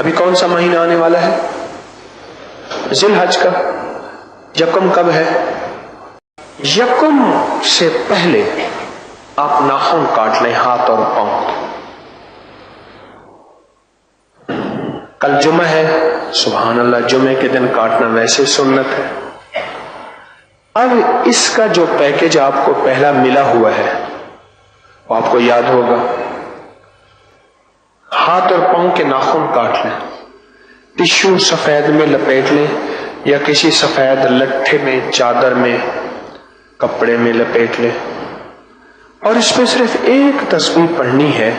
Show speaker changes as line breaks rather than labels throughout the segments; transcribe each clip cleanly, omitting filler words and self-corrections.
ابھی کون سا مہینہ آنے والا ہے؟ ذی الحج کا یکم کب ہے؟ یکم سے پہلے آپ ناخن کاٹ لیں ہاتھ اور پاؤں. کل جمعہ ہے، سبحان اللہ، جمعے کے دن کاٹنا ویسے سنت ہے. اب اس کا جو پیکج آپ کو پہلا ملا ہوا ہے وہ آپ کو یاد ہوگا. ہاتھ اور پاؤں کے ناخن کاٹ لیں، ٹشو سفید میں لپیٹ لیں یا کسی سفید لٹھے میں، چادر میں، کپڑے میں لپیٹ لیں، اور اس پہ صرف ایک تسبیح پڑھنی ہے،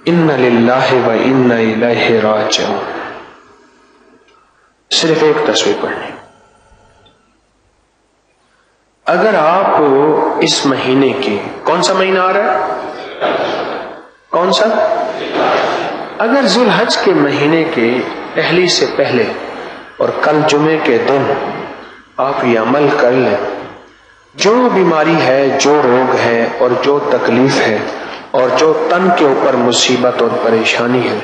ان للہ و انا الیہ راجعون. صرف ایک تسبیح پڑھنی. اگر آپ اس مہینے کی، کون سا مہینہ آ رہا ہے؟ کون سا؟ اگر ذی الحج کے مہینے کے پہلی سے پہلے اور کل جمعے کے دن آپ یہ عمل کر لیں، جو بیماری ہے، جو روگ ہے اور جو تکلیف ہے اور جو تن کے اوپر مصیبت اور پریشانی ہے،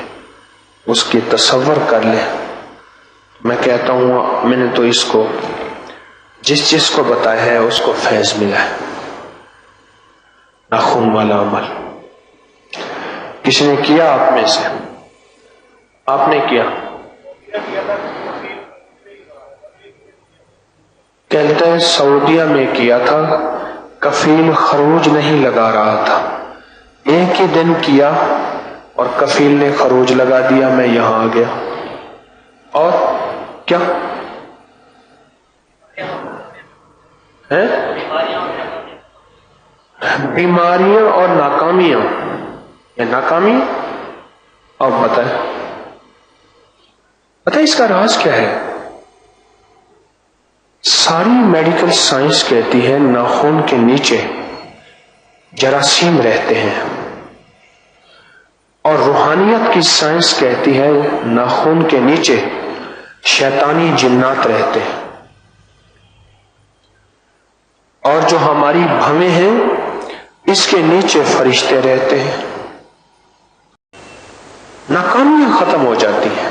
اس کی تصور کر لیں. میں کہتا ہوں میں نے تو اس کو جس کو بتایا ہے اس کو فیض ملا ہے. ناخن والا عمل کس نے کیا؟ آپ میں سے آپ نے کیا؟ کہتے ہیں سعودیہ میں کیا تھا، کفیل خروج نہیں لگا رہا تھا. ایک ہی دن کیا اور کفیل نے خروج لگا دیا، میں یہاں آ گیا. اور کیا ہے؟ بیماریاں اور ناکامیاں یا ناکامی. اب بتائیں اس کا راز کیا ہے؟ ساری میڈیکل سائنس کہتی ہے ناخن کے نیچے جراثیم رہتے ہیں، اور روحانیت کی سائنس کہتی ہے ناخن کے نیچے شیطانی جنات رہتے ہیں، اور جو ہماری بھویں ہیں اس کے نیچے فرشتے رہتے ہیں. ناکامیاں ختم ہو جاتی ہیں.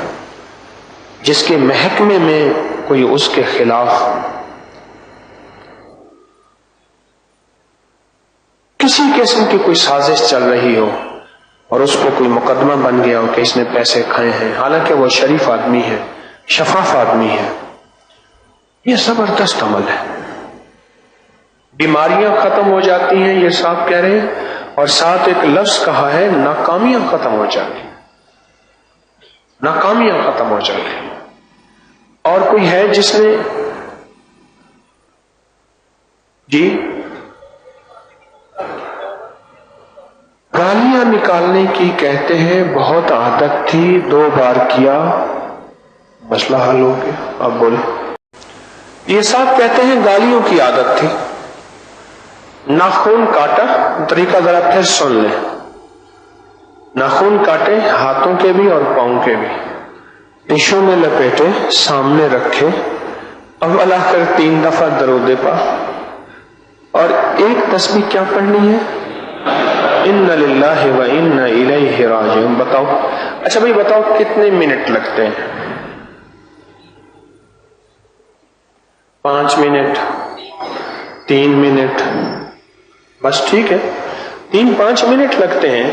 جس کے محکمے میں کوئی اس کے خلاف کسی قسم کی کوئی سازش چل رہی ہو اور اس کو کوئی مقدمہ بن گیا ہو کہ اس نے پیسے کھائے ہیں، حالانکہ وہ شریف آدمی ہے، شفاف آدمی ہے، یہ زبردست عمل ہے. بیماریاں ختم ہو جاتی ہیں، یہ صاحب کہہ رہے ہیں، اور ساتھ ایک لفظ کہا ہے ناکامیاں ختم ہو جاتی ہیں. ناکامیاں ختم ہو جاتی ہیں. اور کوئی ہے جس نے جی گالیاں نکالنے کی کہتے ہیں بہت عادت تھی، 2 بار کیا مسئلہ حل ہو گیا. اب بولے. یہ صاحب کہتے ہیں گالیوں کی عادت تھی، ناخن کاٹا. طریقہ ذرا پھر سن لیں. ناخن کاٹے ہاتھوں کے بھی اور پاؤں کے بھی، ٹشو میں لپیٹے، سامنے رکھے، اول آ کر 3 دفعہ درود پاک، اور ایک تسبیح کیا پڑھنی ہے؟ ان للہ و انا الیہ راجعون. بتاؤ. اچھا بھائی بتاؤ کتنے منٹ لگتے ہیں؟ 5 منٹ، 3 منٹ، بس ٹھیک ہے. 3-5 منٹ لگتے ہیں.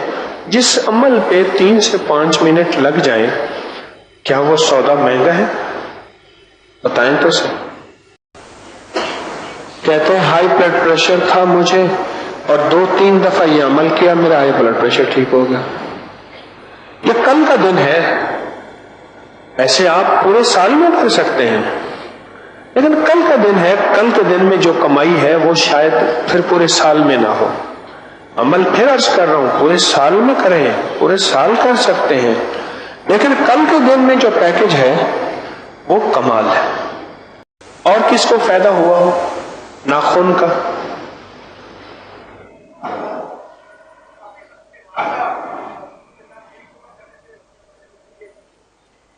جس عمل پہ 3 سے 5 منٹ لگ جائیں، کیا وہ سودا مہنگا ہے؟ بتائیں تو صحیح. کہتے ہیں ہائی بلڈ پریشر تھا مجھے اور 2-3 دفعہ یہ عمل کیا، میرا ہائی بلڈ پریشر ٹھیک ہو گیا. یہ کل کا دن ہے. ایسے آپ پورے سال میں کر سکتے ہیں، لیکن کل کا دن ہے. کل کے دن میں جو کمائی ہے وہ شاید پھر پورے سال میں نہ ہو. عمل پھر عرض کر رہا ہوں پورے سال میں کریں، پورے سال کر سکتے ہیں، لیکن کل کے دن میں جو پیکج ہے وہ کمال ہے. اور کس کو فائدہ ہوا ہو ناخن کا؟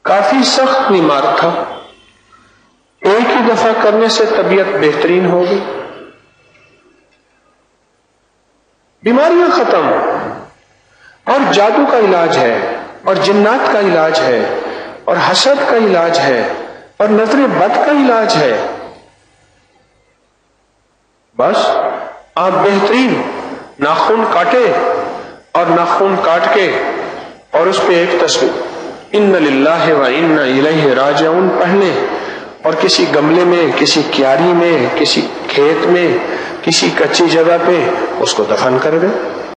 کافی سخت بیمار تھا، ایک ہی دفعہ کرنے سے طبیعت بہترین ہوگی، بیماریاں ختم. اور جادو کا علاج ہے اور جنات کا علاج ہے. اور حسد کا علاج ہے اور نظر بد کا علاج ہے. بس آپ بہترین ناخن کاٹے اور ناخن کاٹ کے اور اس پہ ایک تصویر ان للہ و انا الیہ راجعون پڑھ لیں اور کسی گملے میں، کسی کیاری میں، کسی کھیت میں، کسی کچی جگہ پہ اس کو دفن کر دیں.